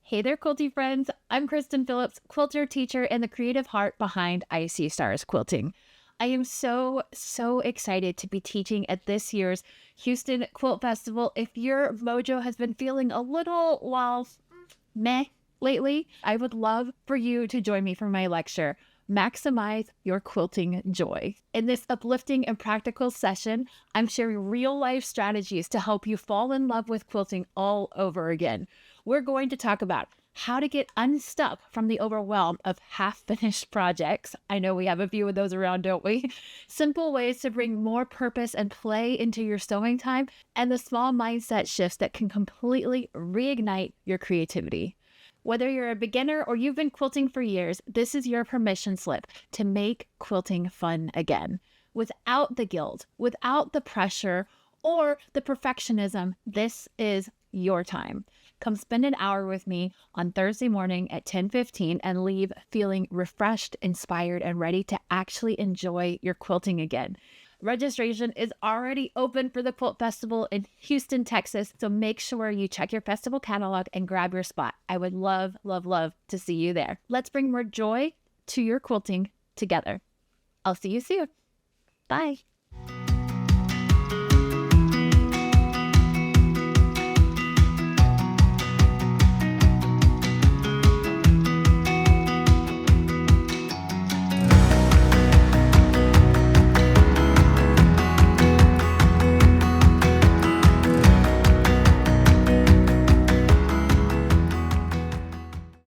Hey there, quilty friends. I'm Christen Phillips, quilter, teacher, and the creative heart behind I See Stars Quilting. I am so excited to be teaching at this year's Houston Quilt Festival. If your mojo has been feeling a little, meh lately, I would love for you to join me for my lecture, Maximize Your Quilting Joy. In this uplifting and practical session, I'm sharing real-life strategies to help you fall in love with quilting all over again. We're going to talk about how to get unstuck from the overwhelm of half-finished projects. I know we have a few of those around, don't we? Simple ways to bring more purpose and play into your sewing time, and the small mindset shifts that can completely reignite your creativity. Whether you're a beginner or you've been quilting for years, this is your permission slip to make quilting fun again. Without the guilt, without the pressure, or the perfectionism, this is your time. Come spend an hour with me on Thursday morning at 10:15 and leave feeling refreshed, inspired, and ready to actually enjoy your quilting again. Registration is already open for the Quilt Festival in Houston, Texas, so make sure you check your festival catalog and grab your spot. I would love to see you there. Let's bring more joy to your quilting together. I'll see you soon. Bye.